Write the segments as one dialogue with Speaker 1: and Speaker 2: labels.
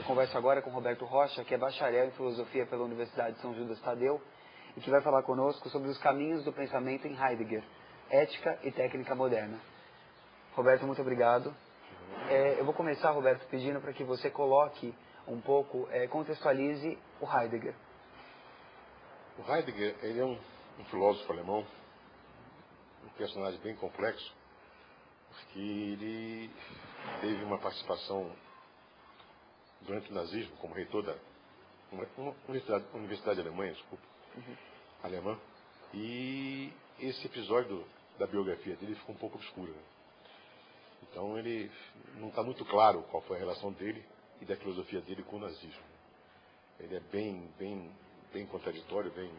Speaker 1: converso agora com Roberto Rocha, que é bacharel em filosofia pela Universidade de São Judas Tadeu, e que vai falar conosco sobre os caminhos do pensamento em Heidegger, ética e técnica moderna. Roberto, muito obrigado. Eu vou começar, Roberto, pedindo para que você coloque um pouco, contextualize o Heidegger.
Speaker 2: O Heidegger, ele é um filósofo alemão, um personagem bem complexo, porque ele teve uma participação durante o nazismo como reitor da uma universidade alemã, alemã, e esse episódio da biografia dele ficou um pouco obscuro, né? Então ele não está muito claro qual foi a relação dele e da filosofia dele com o nazismo. Ele é bem contraditório, como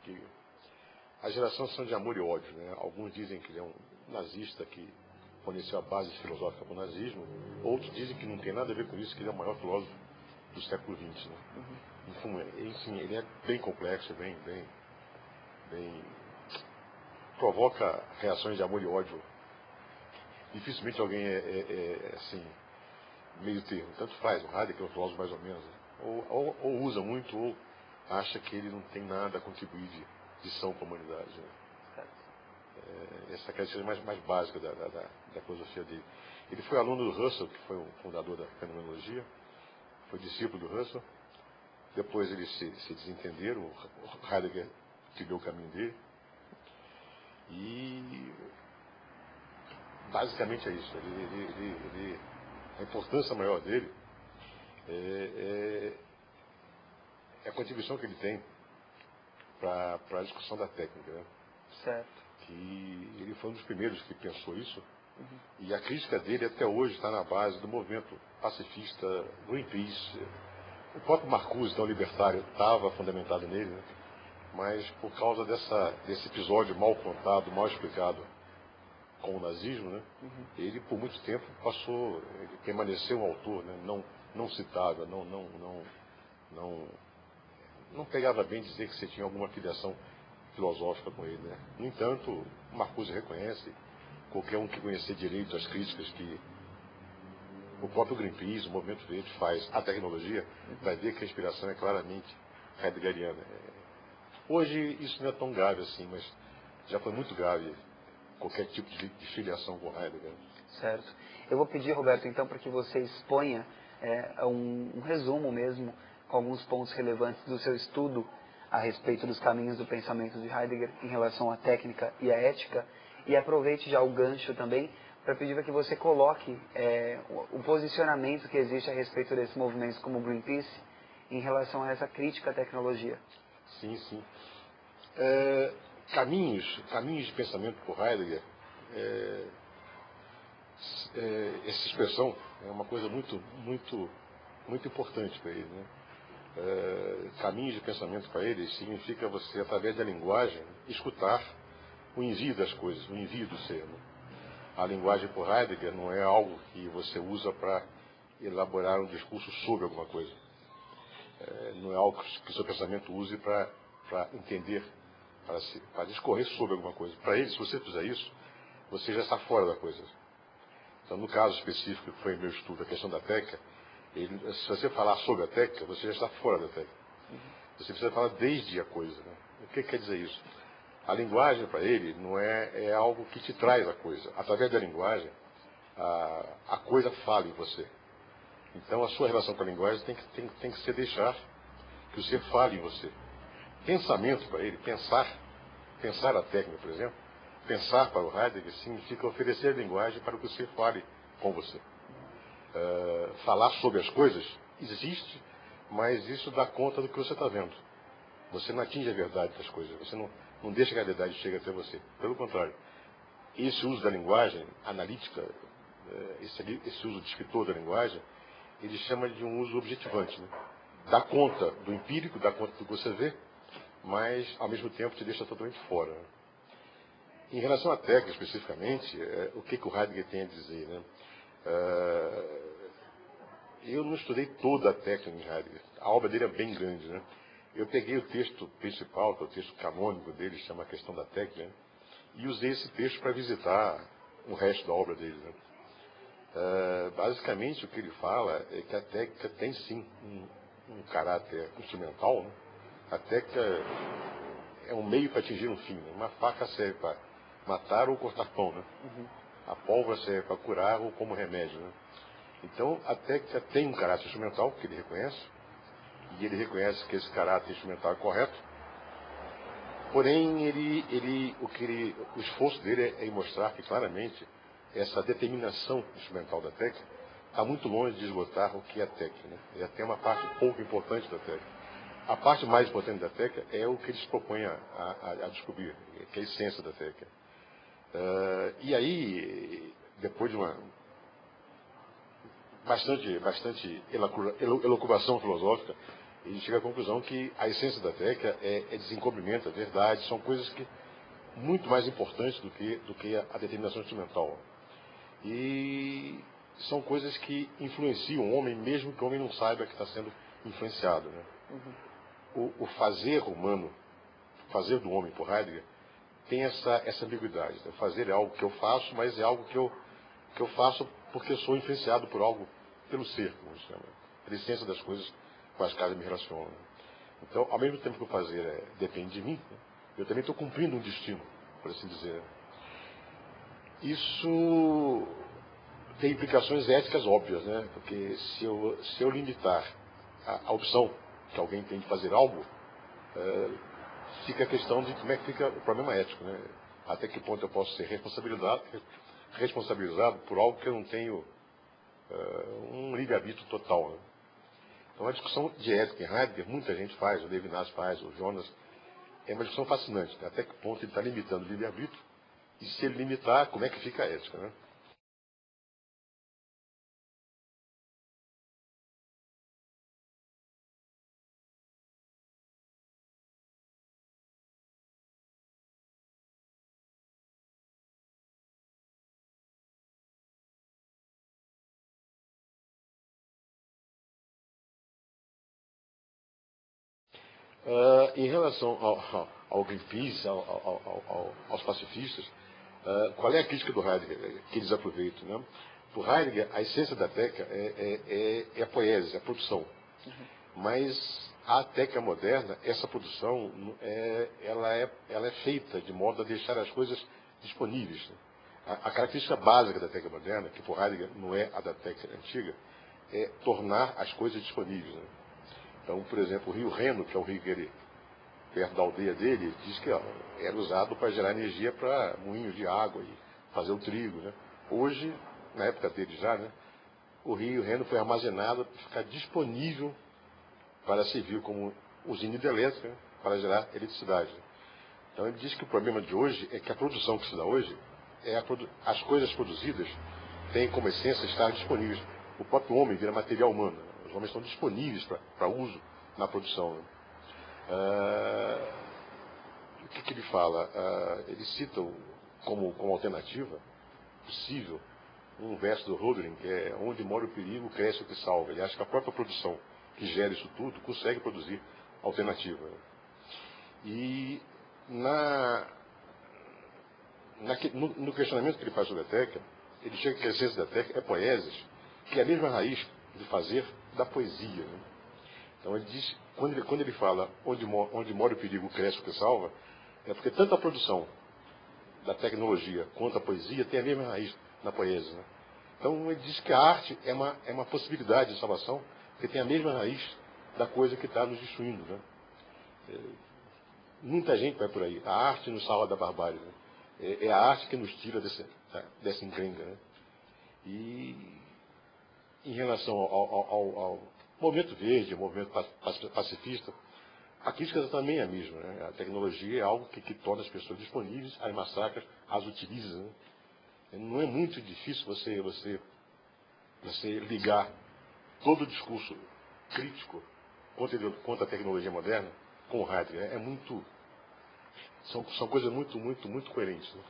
Speaker 2: que as relações são de amor e ódio, né? Alguns dizem que ele é um nazista que forneceu a base filosófica para o nazismo, outros dizem que não tem nada a ver com isso, que ele é o maior filósofo do século XX, né? Enfim, ele é bem complexo, provoca reações de amor e ódio. Dificilmente alguém assim, meio termo. Tanto faz, o Heidegger é um filósofo mais ou menos, né? Ou usa muito, ou acha que ele não tem nada a contribuir de são para a humanidade, né? Essa característica mais básica da filosofia dele. Ele foi aluno do Russell, que foi o fundador da fenomenologia, foi discípulo do Russell. Depois eles se desentenderam, o Heidegger trilhou o caminho dele. E basicamente é isso. A importância maior dele é a contribuição que ele tem para a discussão da técnica, né?
Speaker 1: Certo.
Speaker 2: Que ele foi um dos primeiros que pensou isso. E a crítica dele até hoje está na base do movimento pacifista, Greenpeace. O próprio Marcuse, então libertário, estava fundamentado nele, né? Mas por causa desse episódio mal contado, mal explicado com o nazismo, né? Ele por muito tempo ele permaneceu um autor, né? Não citava, não pegava bem dizer que você tinha alguma filiação filosófica com ele, né? No entanto, o Marcuse reconhece, qualquer um que conhecer direito as críticas que o próprio Greenpeace, o Movimento Verde faz à tecnologia, vai ver que a inspiração é claramente heideggeriana. Hoje isso não é tão grave assim, mas já foi muito grave qualquer tipo de filiação com Heidegger.
Speaker 1: Certo. Eu vou pedir, Roberto, então, para que você exponha um resumo mesmo, com alguns pontos relevantes do seu estudo a respeito dos caminhos do pensamento de Heidegger em relação à técnica e à ética, e aproveite já o gancho também para pedir para que você coloque o posicionamento que existe a respeito desses movimentos como o Greenpeace em relação a essa crítica à tecnologia.
Speaker 2: Sim. Caminhos de pensamento por Heidegger, essa expressão é uma coisa muito importante para ele, né? Caminhos de pensamento para ele significa você, através da linguagem, escutar o envio das coisas, o envio do ser, né? A linguagem por Heidegger não é algo que você usa para elaborar um discurso sobre alguma coisa. Não é algo que o seu pensamento use para entender, para discorrer sobre alguma coisa. Para ele, se você fizer isso, você já está fora da coisa. Então, no caso específico que foi meu estudo, a questão da técnica, se você falar sobre a técnica, você já está fora da técnica. Você precisa falar desde a coisa, né? O que quer dizer isso? A linguagem, para ele, não é algo que te traz a coisa. Através da linguagem, a coisa fala em você. Então, a sua relação com a linguagem tem que ser deixar que o ser fale em você. Pensamento, para ele, pensar a técnica, por exemplo, pensar para o Heidegger significa oferecer a linguagem para que o ser fale com você. Falar sobre as coisas existe, mas isso dá conta do que você está vendo. Você não atinge a verdade das coisas, você não deixa que a verdade chegue até você. Pelo contrário, esse uso da linguagem analítica, esse uso descritor da linguagem, ele chama de um uso objetivante, né? Dá conta do empírico, dá conta do que você vê, mas ao mesmo tempo te deixa totalmente fora, né? Em relação à técnica especificamente, o que o Heidegger tem a dizer, né? Eu não estudei toda a técnica de Heidegger, a obra dele é bem grande, né? Eu peguei o texto principal, que é o texto canônico dele, chama A Questão da Técnica, né? E usei esse texto para visitar o resto da obra dele, né? Basicamente, o que ele fala é que a técnica tem sim um caráter instrumental, né? A técnica é um meio para atingir um fim, né? Uma faca serve para matar ou cortar pão, né? A pólvora serve para curar ou como remédio, né? Então, a técnica tem um caráter instrumental, que ele reconhece, e ele reconhece que esse caráter instrumental é correto. Porém, o esforço dele é em mostrar que, claramente, essa determinação instrumental da técnica está muito longe de esgotar o que é a técnica, né? E até uma parte pouco importante da técnica. A parte mais importante da técnica é o que eles propõem a descobrir, que é a essência da técnica. E aí, depois de uma bastante elucubração filosófica, ele chega à conclusão que a essência da técnica é desencobrimento, é verdade, são coisas que muito mais importantes do que a determinação instrumental. E são coisas que influenciam o homem, mesmo que o homem não saiba que está sendo influenciado, né? O fazer humano, o fazer do homem por Heidegger, tem essa ambiguidade. O fazer é algo que eu faço, mas é algo que eu faço porque eu sou influenciado por algo, pelo ser, como se chama, pela essência das coisas com as quais eu me relaciono. Então, ao mesmo tempo que o fazer depende de mim, né, eu também estou cumprindo um destino, por assim dizer. Isso tem implicações éticas óbvias, né? Porque se eu limitar a opção que alguém tem de fazer algo, fica a questão de como é que fica o problema ético, né? Até que ponto eu posso ser responsabilizado por algo que eu não tenho um livre-arbítrio total, né? Então, a discussão de ética em Heidegger, muita gente faz, o Levinas faz, o Jonas, é uma discussão fascinante, né? Até que ponto ele está limitando o livre-arbítrio, e se ele limitar, como é que fica a ética, né? Em relação ao Greenpeace, aos pacifistas, qual é a crítica do Heidegger que eles aproveitam, né? Por Heidegger, a essência da técnica é a poesia, a produção. Mas a técnica moderna, essa produção, ela é feita de modo a deixar as coisas disponíveis, né? A característica básica da técnica moderna, que por Heidegger não é a da técnica antiga, é tornar as coisas disponíveis, né? Então, por exemplo, o rio Reno, que é o rio que ele, perto da aldeia dele, diz que era usado para gerar energia para moinhos de água e fazer o trigo, né? Hoje, na época dele já, né, o rio Reno foi armazenado para ficar disponível para servir como usina hidrelétrica, né, para gerar eletricidade. Então ele diz que o problema de hoje é que a produção que se dá hoje, as coisas produzidas têm como essência estar disponíveis. O próprio homem vira material humano, né? Os homens estão disponíveis para uso na produção, né? O que ele fala? Ele cita como alternativa possível um verso do Hölderlin, que é: onde mora o perigo, cresce o que salva. Ele acha que a própria produção que gera isso tudo consegue produzir alternativa. E no questionamento que ele faz sobre a técnica, ele chega que a essência da técnica é poesia, que é a mesma raiz de fazer da poesia, né? Então ele diz, quando ele fala onde mora o perigo, cresce o que salva, é porque tanto a produção da tecnologia quanto a poesia tem a mesma raiz na poesia, né? Então ele diz que a arte é uma possibilidade de salvação, porque tem a mesma raiz da coisa que está nos destruindo, né? Muita gente vai por aí. A arte nos salva da barbárie, né? É a arte que nos tira dessa encrenca, né? E em relação ao movimento verde, ao movimento pacifista, a crítica também é a mesma, né? A tecnologia é algo que torna as pessoas disponíveis, as massacra, as utiliza, né? Não é muito difícil você ligar todo o discurso crítico contra a tecnologia moderna com o Heidegger. São coisas muito coerentes, né?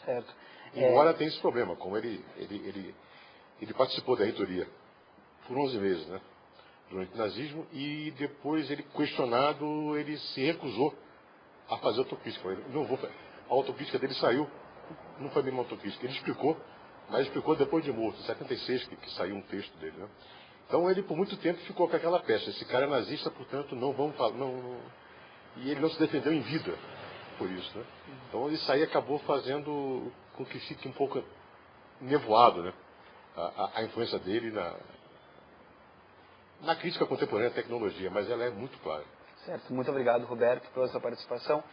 Speaker 1: Certo.
Speaker 2: Embora tenha esse problema, como ele participou da reitoria por 11 meses, né, durante o nazismo, e depois ele, questionado, ele se recusou a fazer autocrítica. A autocrítica dele saiu, não foi mesmo autocrítica. Ele explicou mas explicou depois de morto, em 76 que saiu um texto dele, né? Então ele por muito tempo ficou com aquela pecha, esse cara é nazista, portanto não vamos falar, e ele não se defendeu em vida por isso, né? Então isso aí acabou fazendo com que fique um pouco nevoado, né? A influência dele na crítica contemporânea à tecnologia, mas ela é muito clara.
Speaker 1: Certo. Muito obrigado, Roberto, pela sua participação.